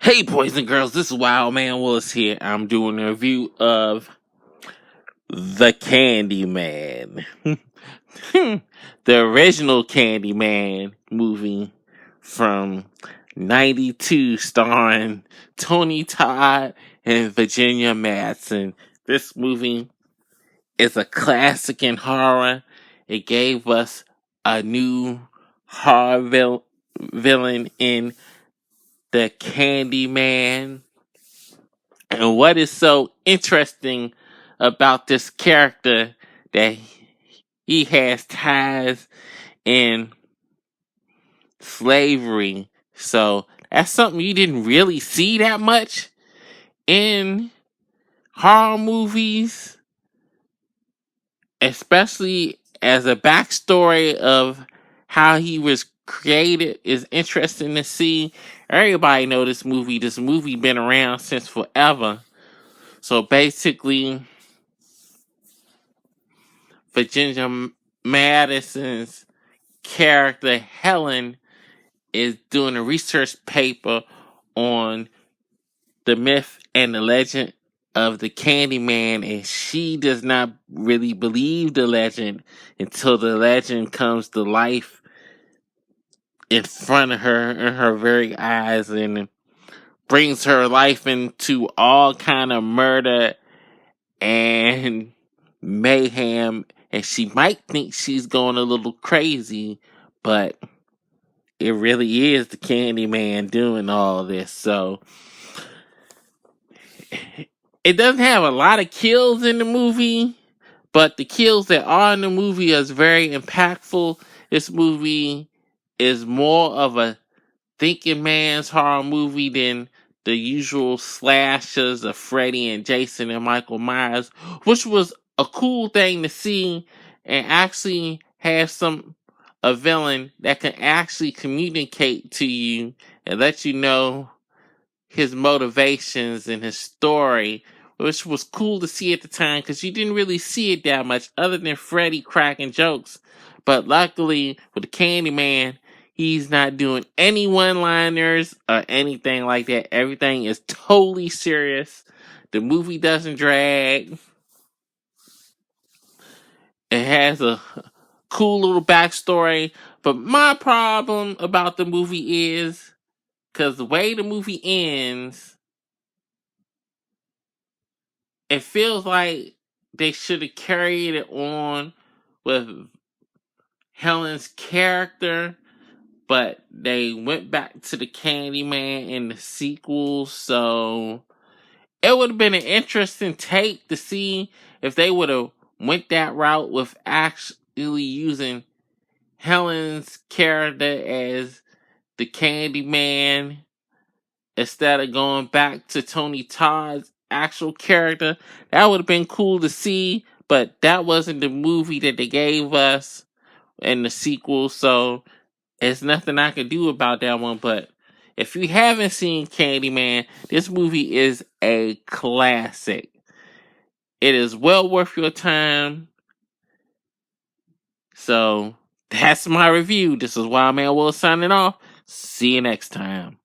Hey boys and girls, this is Wildman Willis here. I'm doing a review of the Candyman. The original Candyman movie from 92 starring Tony Todd and Virginia Madsen. This movie is a classic in horror. It gave us a new horror villain in the Candyman. And what is so interesting about this character that he has ties in slavery. So that's something you didn't really see that much in horror movies, especially as a backstory of how he was created is interesting to see. Everybody know this movie. This movie been around since forever. So basically, Virginia Madison's character Helen is doing a research paper on the myth and the legend of the Candyman, and she does not really believe the legend until the legend comes to life in front of her in her very eyes and brings her life into all kind of murder and mayhem, and she might think she's going a little crazy, but it really is the Candyman doing all this. So it doesn't have a lot of kills in the movie, but the kills that are in the movie is very impactful. This movie is more of a thinking man's horror movie than the usual slashers of Freddy and Jason and Michael Myers, which was a cool thing to see and actually have a villain that can actually communicate to you and let you know his motivations and his story, which was cool to see at the time because you didn't really see it that much other than Freddy cracking jokes. But luckily, with the Candyman, he's not doing any one-liners or anything like that. Everything is totally serious. The movie doesn't drag. It has a cool little backstory. But my problem about the movie is, because the way the movie ends, it feels like they should have carried it on with Helen's character, but they went back to the Candyman in the sequel, so it would have been an interesting take to see if they would have went that route with actually using Helen's character as the Candyman instead of going back to Tony Todd's actual character. That would have been cool to see, but that wasn't the movie that they gave us in the sequel, so there's nothing I can do about that one. But if you haven't seen Candyman, this movie is a classic. It is well worth your time. So that's my review. This is Wildman Will signing off. See you next time.